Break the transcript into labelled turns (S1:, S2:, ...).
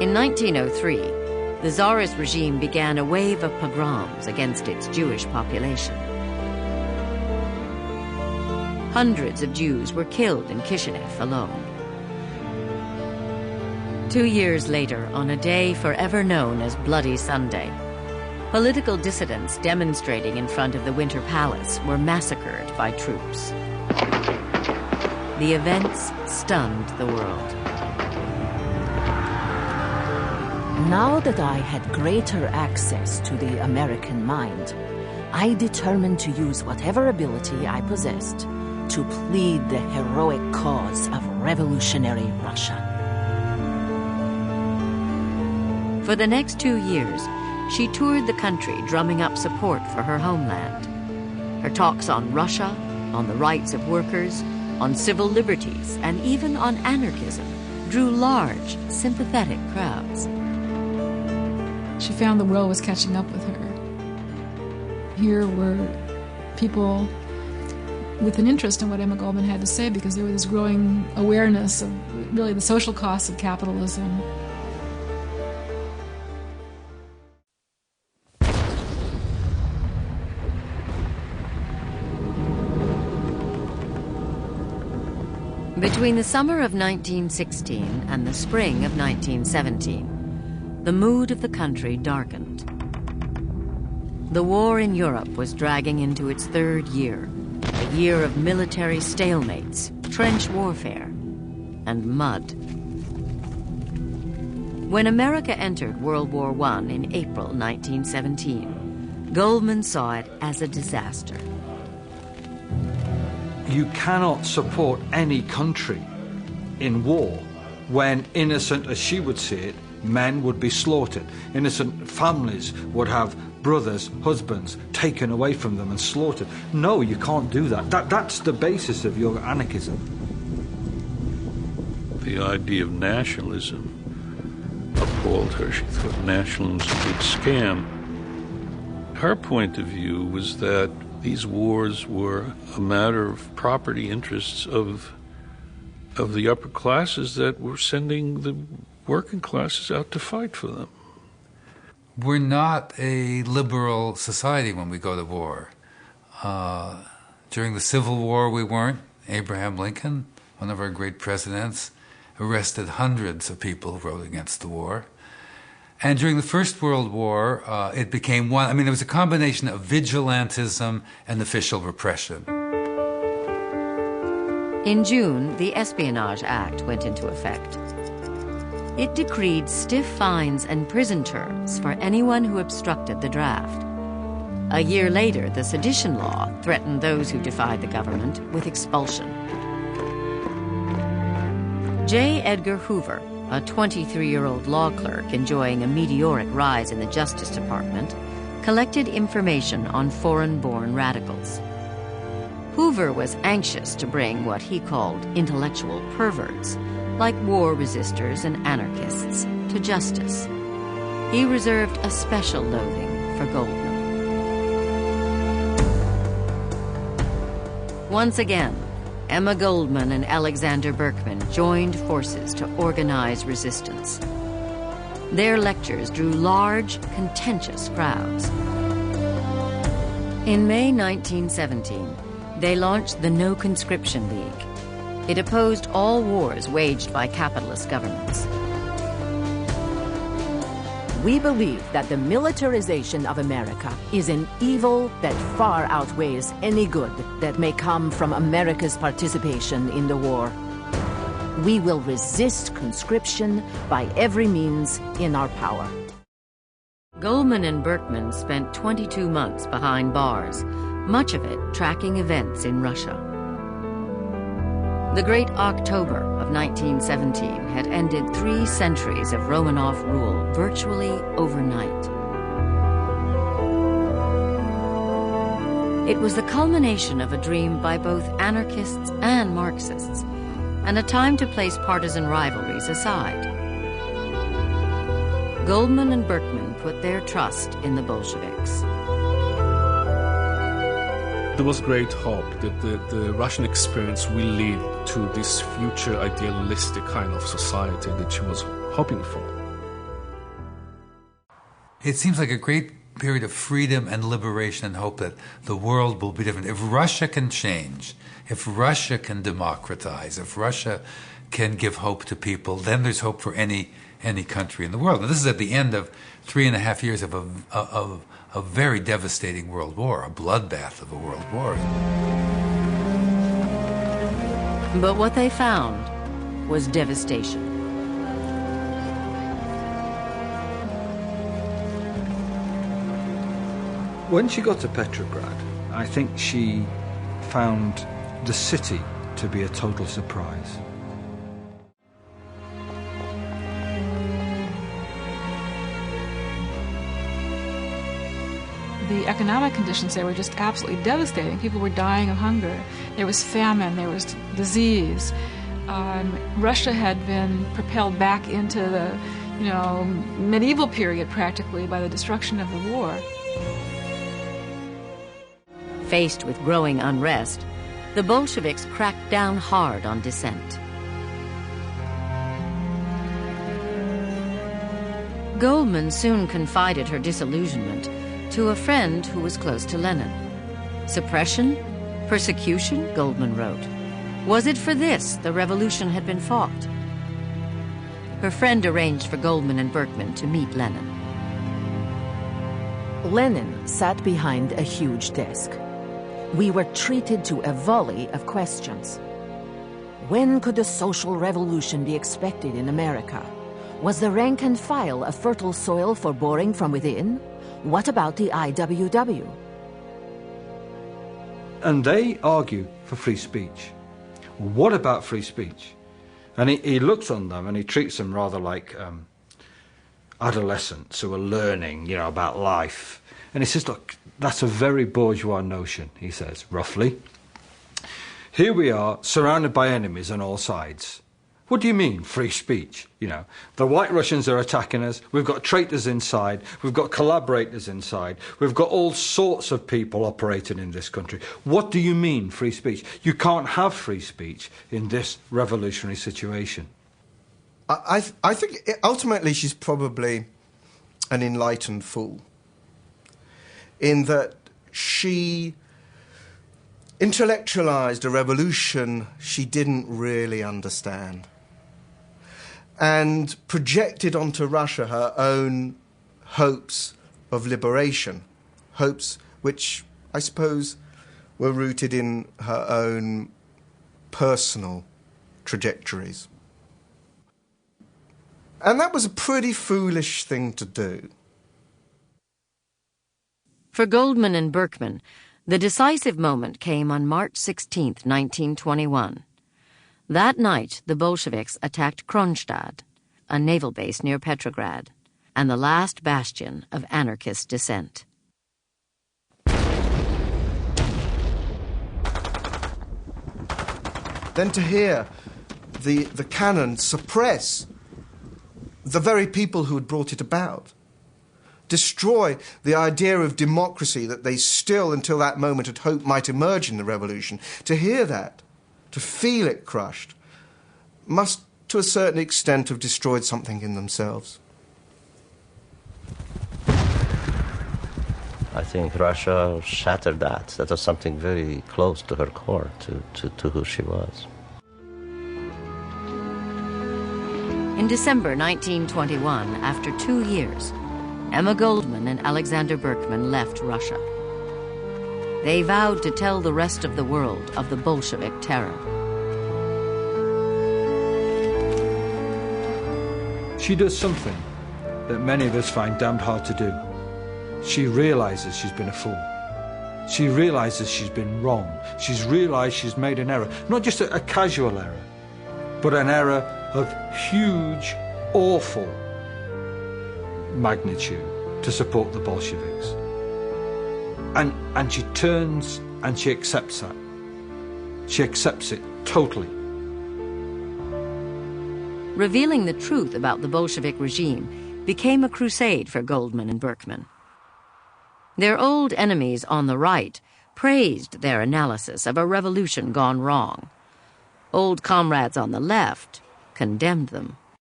S1: In 1903, the Tsarist regime began a wave of pogroms against its Jewish population. Hundreds of Jews were killed in Kishinev alone. 2 years later, on a day forever known as Bloody Sunday, political dissidents demonstrating in front of the Winter Palace were massacred by troops. The events stunned the world.
S2: Now that I had greater access to the American mind, I determined to use whatever ability I possessed to plead the heroic cause of revolutionary Russia.
S1: For the next 2 years, she toured the country drumming up support for her homeland. Her talks on Russia, on the rights of workers, on civil liberties, and even on anarchism drew large, sympathetic crowds.
S3: She found the world was catching up with her. Here were people with an interest in what Emma Goldman had to say because there was this growing awareness of really the social costs of capitalism.
S1: Between the summer of 1916 and the spring of 1917, the mood of the country darkened. The war in Europe was dragging into its 3rd year, a year of military stalemates, trench warfare, and mud. When America entered World War I in April 1917, Goldman saw it as a disaster.
S4: You cannot support any country in war when innocent, as she would see it, men would be slaughtered. Innocent families would have brothers, husbands taken away from them and slaughtered. No, you can't do that. That's the basis of your anarchism.
S5: The idea of nationalism appalled her. She thought nationalism was a big scam. Her point of view was that these wars were a matter of property interests of the upper classes that were sending the working classes out to fight for them.
S6: We're not a liberal society when we go to war. During the Civil War, we weren't. Abraham Lincoln, one of our great presidents, arrested hundreds of people who wrote against the war. And during the First World War, it became one. I mean, there was a combination of vigilantism and official repression.
S1: In June, the Espionage Act went into effect. It decreed stiff fines and prison terms for anyone who obstructed the draft. A year later, the sedition law threatened those who defied the government with expulsion. J. Edgar Hoover, a 23-year-old law clerk enjoying a meteoric rise in the Justice Department, collected information on foreign-born radicals. Hoover was anxious to bring what he called intellectual perverts, like war resistors and anarchists, to justice. He reserved a special loathing for Goldman. Once again, Emma Goldman and Alexander Berkman joined forces to organize resistance. Their lectures drew large, contentious crowds. In May 1917, they launched the No Conscription League. It opposed all wars waged by capitalist governments.
S2: We believe that the militarization of America is an evil that far outweighs any good that may come from America's participation in the war. We will resist conscription by every means in our power.
S1: Goldman and Berkman spent 22 months behind bars, much of it tracking events in Russia. The Great October of 1917 had ended 3 centuries of Romanov rule virtually overnight. It was the culmination of a dream by both anarchists and Marxists, and a time to place partisan rivalries aside. Goldman and Berkman put their trust in the Bolsheviks.
S7: There was great hope that the Russian experience will lead to this future idealistic kind of society that she was hoping for.
S6: it seems like a great period of freedom and liberation and hope that the world will be different. If Russia can change, if Russia can democratize, if Russia can give hope to people, then there's hope for any country in the world. And this is at the end of 3.5 years of a very devastating world war, a bloodbath of a world war.
S1: But what they found was devastation.
S4: When she got to Petrograd, I think she found the city to be a total surprise.
S3: The economic conditions there were just absolutely devastating. People were dying of hunger. There was famine, there was disease. Russia had been propelled back into the, medieval period practically by the destruction of the war.
S1: Faced with growing unrest, the Bolsheviks cracked down hard on dissent. Goldman soon confided her disillusionment to a friend who was close to Lenin. Suppression? Persecution? Goldman wrote. Was it for this the revolution had been fought? Her friend arranged for Goldman and Berkman to meet Lenin.
S2: Lenin sat behind a huge desk. We were treated to a volley of questions. When could a social revolution be expected in America? Was the rank and file a fertile soil for boring from within? What about the IWW?
S4: And they argue for free speech. What about free speech? And he looks on them and he treats them rather like adolescents who are learning, about life. And he says, look, that's a very bourgeois notion, he says, roughly. Here we are, surrounded by enemies on all sides. What do you mean, free speech? The White Russians are attacking us, we've got traitors inside, we've got collaborators inside, we've got all sorts of people operating in this country. What do you mean, free speech? You can't have free speech in this revolutionary situation.
S8: I think ultimately she's probably an enlightened fool, in that she intellectualized a revolution she didn't really understand and projected onto Russia her own hopes of liberation, hopes which I suppose were rooted in her own personal trajectories. And that was a pretty foolish thing to do.
S1: For Goldman and Berkman, the decisive moment came on March 16, 1921. That night, the Bolsheviks attacked Kronstadt, a naval base near Petrograd, and the last bastion of anarchist dissent.
S8: Then to hear the cannon suppress the very people who had brought it about, destroy the idea of democracy that they still, until that moment, had hoped might emerge in the revolution, to hear that, to feel it crushed, must, to a certain extent, have destroyed something in themselves.
S9: I think Russia shattered that. That was something very close to her core, to who she was.
S1: In December 1921, after 2 years, Emma Goldman and Alexander Berkman left Russia. They vowed to tell the rest of the world of the Bolshevik terror.
S4: She does something that many of us find damned hard to do. She realizes she's been a fool. She realizes she's been wrong. She's realized she's made an error. Not just a casual error, but an error of huge, awful magnitude to support the Bolsheviks. And she turns and she accepts that. She accepts it totally.
S1: Revealing the truth about the Bolshevik regime became a crusade for Goldman and Berkman. Their old enemies on the right praised their analysis of a revolution gone wrong. Old comrades on the left condemned them.